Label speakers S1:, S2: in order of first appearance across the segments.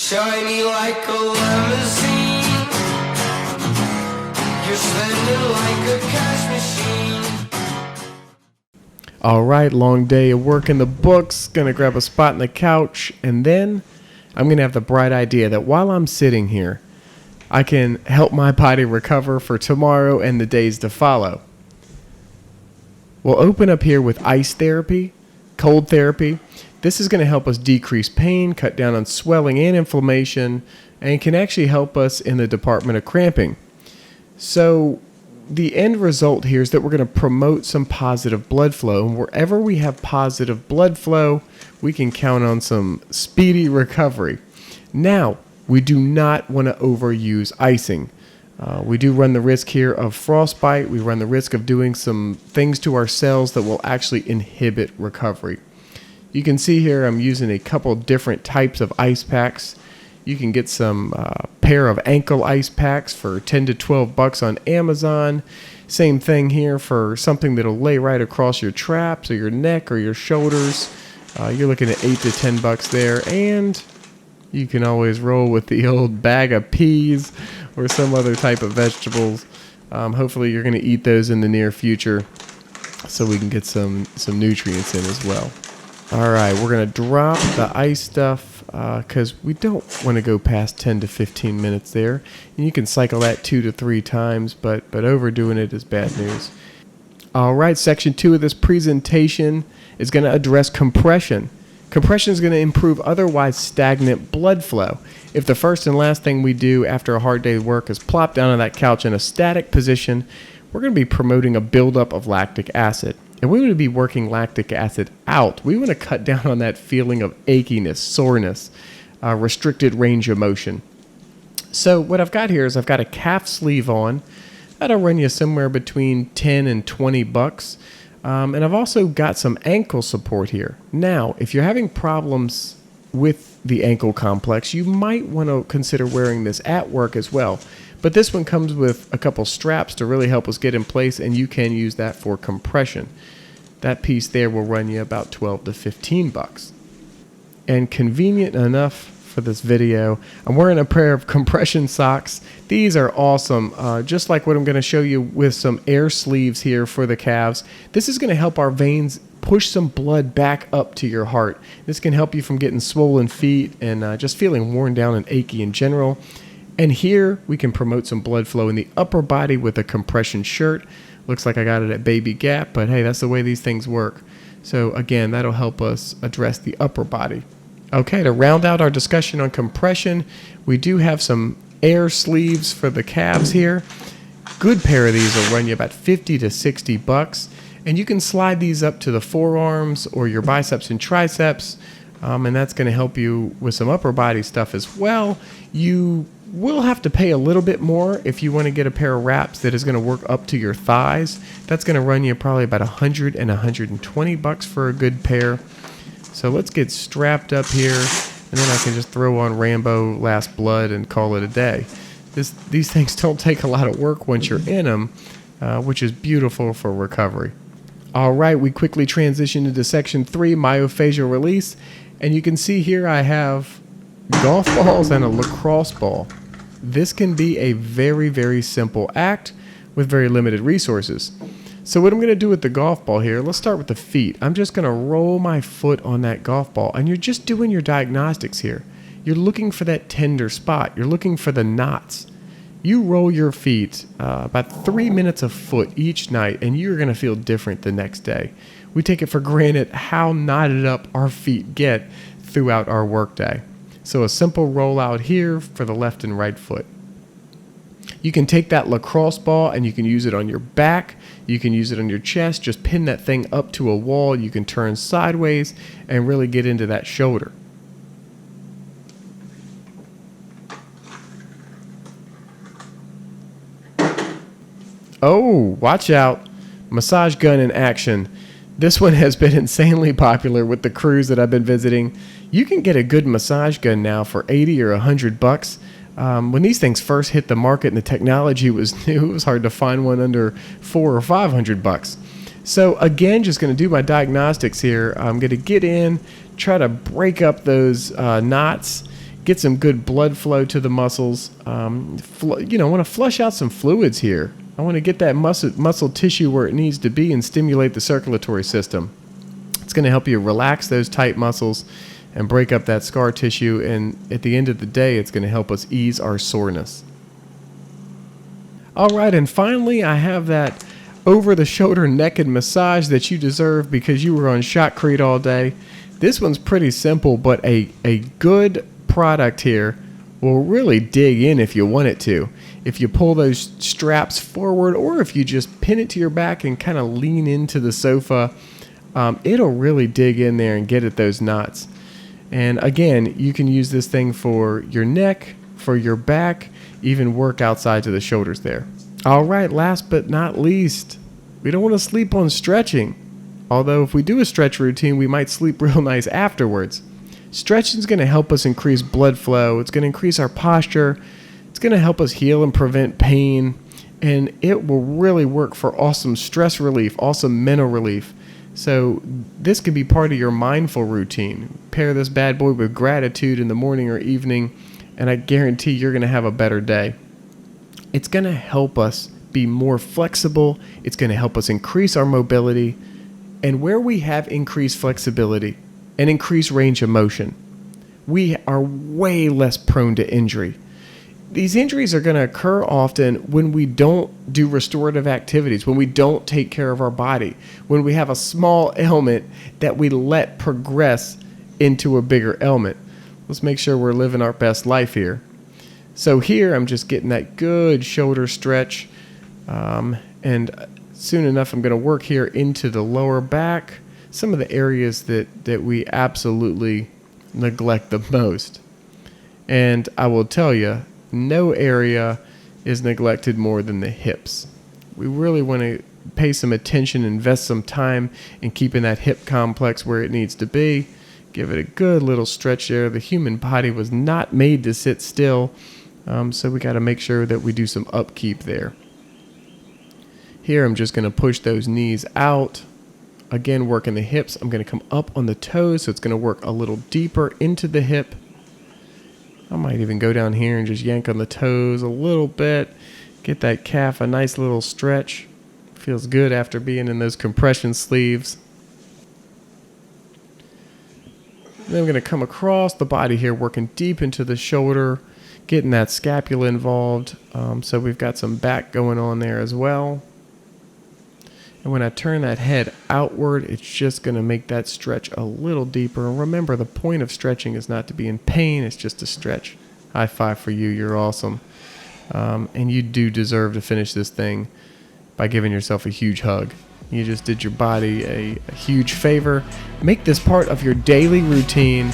S1: Shiny like a limousine. You're spending like a cash machine.
S2: All right, long day of work in the books. Gonna grab a spot on the couch, and then I'm gonna have the bright idea that while I'm sitting here, I can help my body recover for tomorrow and the days to follow. We'll open up here with ice therapy, cold therapy. This is going to help us decrease pain, cut down on swelling and inflammation, and can actually help us in the department of cramping. So the end result here is that we're going to promote some positive blood flow. And wherever we have positive blood flow, we can count on some speedy recovery. Now, we do not want to overuse icing. We do run the risk here of frostbite. We run the risk of doing some things to our cells that will actually inhibit recovery. You can see here I'm using a couple different types of ice packs. You can get some pair of ankle ice packs for 10 to 12 bucks on Amazon. Same thing here for something that'll lay right across your traps or your neck or your shoulders. You're looking at 8 to 10 bucks there. And you can always roll with the old bag of peas or some other type of vegetables. Hopefully you're going to eat those in the near future so we can get some nutrients in as well. All right, we're going to drop the ice stuff because we don't want to go past 10 to 15 minutes there. And you can cycle that 2 to 3 times, but overdoing it is bad news. All right, section 2 of this presentation is going to address compression. Compression is going to improve otherwise stagnant blood flow. If the first and last thing we do after a hard day of work is plop down on that couch in a static position, we're going to be promoting a buildup of lactic acid. And we want to be working lactic acid out. We want to cut down on that feeling of achiness, soreness, restricted range of motion. So what I've got here is I've got a calf sleeve on. That'll run you somewhere between 10 and 20 bucks. And I've also got some ankle support here. Now, if you're having problems with the ankle complex, you might want to consider wearing this at work as well. But this one comes with a couple straps to really help us get in place, and you can use that for compression. That piece there will run you about 12 to 15 bucks. And convenient enough for this video, I'm wearing a pair of compression socks. These are awesome, just like what I'm going to show you with some air sleeves here for the calves. This is going to help our veins push some blood back up to your heart. This can help you from getting swollen feet and just feeling worn down and achy in general. And here we can promote some blood flow in the upper body with a compression shirt. Looks like I got it at Baby Gap, but hey, that's the way these things work. So again, that'll help us address the upper body. Okay, to round out our discussion on compression, we do have some air sleeves for the calves here. Good pair of these will run you about 50 to 60 bucks. And you can slide these up to the forearms or your biceps and triceps. And that's going to help you with some upper body stuff as well. You will have to pay a little bit more if you want to get a pair of wraps that is going to work up to your thighs. That's going to run you probably about 100 and 120 bucks for a good pair. So let's get strapped up here, and then I can just throw on Rambo Last Blood and call it a day. These things don't take a lot of work once you're in them, which is beautiful for recovery. All right, we quickly transition into section 3, myofascial release. And you can see here I have golf balls and a lacrosse ball. This can be a very, very simple act with very limited resources. So what I'm going to do with the golf ball here, let's start with the feet. I'm just going to roll my foot on that golf ball, and you're just doing your diagnostics here. You're looking for that tender spot. You're looking for the knots. You roll your feet about 3 minutes a foot each night, and you're going to feel different the next day. We take it for granted how knotted up our feet get throughout our workday. So a simple roll out here for the left and right foot. You can take that lacrosse ball and you can use it on your back. You can use it on your chest. Just pin that thing up to a wall. You can turn sideways and really get into that shoulder. Oh, watch out. Massage gun in action. This one has been insanely popular with the crews that I've been visiting. You can get a good massage gun now for 80 or 100 bucks. When these things first hit the market and the technology was new, it was hard to find one under 400 or 500 bucks. So again, just going to do my diagnostics here. I'm going to get in, try to break up those knots, get some good blood flow to the muscles. Want to flush out some fluids here. I want to get that muscle tissue where it needs to be and stimulate the circulatory system. It's going to help you relax those tight muscles and break up that scar tissue, and at the end of the day, it's going to help us ease our soreness. All right, and finally, I have that over-the-shoulder naked massage that you deserve because you were on Shotcrete all day. This one's pretty simple, but a good product here will really dig in if you want it to. If you pull those straps forward, or if you just pin it to your back and kind of lean into the sofa, it'll really dig in there and get at those knots. And again, you can use this thing for your neck, for your back, even work outside to the shoulders there. All right, last but not least, we don't want to sleep on stretching. Although if we do a stretch routine, we might sleep real nice afterwards. Stretching is going to help us increase blood flow. It's going to increase our posture. It's going to help us heal and prevent pain. And it will really work for awesome stress relief, awesome mental relief. So this could be part of your mindful routine. Pair this bad boy with gratitude in the morning or evening, and I guarantee you're going to have a better day. It's going to help us be more flexible. It's going to help us increase our mobility. And where we have increased flexibility and increased range of motion, we are way less prone to injury. These injuries are going to occur often when we don't do restorative activities, when we don't take care of our body, when we have a small ailment that we let progress into a bigger ailment. Let's make sure we're living our best life here. So here I'm just getting that good shoulder stretch, and soon enough I'm going to work here into the lower back, some of the areas that we absolutely neglect the most. And I will tell you, no area is neglected more than the hips. We really want to pay some attention, invest some time in keeping that hip complex where it needs to be. Give it a good little stretch there. The human body was not made to sit still, so we got to make sure that we do some upkeep there. Here I'm just going to push those knees out. Again, working the hips. I'm going to come up on the toes, so it's going to work a little deeper into the hip. I might even go down here and just yank on the toes a little bit. Get that calf a nice little stretch. Feels good after being in those compression sleeves. Then I'm going to come across the body here, working deep into the shoulder, getting that scapula involved. So we've got some back going on there as well. And when I turn that head outward, it's just going to make that stretch a little deeper. And remember, the point of stretching is not to be in pain. It's just to stretch. High five for you. You're awesome. And you do deserve to finish this thing by giving yourself a huge hug. You just did your body a huge favor. Make this part of your daily routine.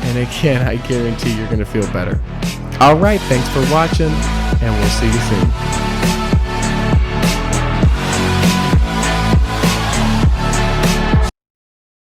S2: And again, I guarantee you're going to feel better. All right. Thanks for watching, and we'll see you soon.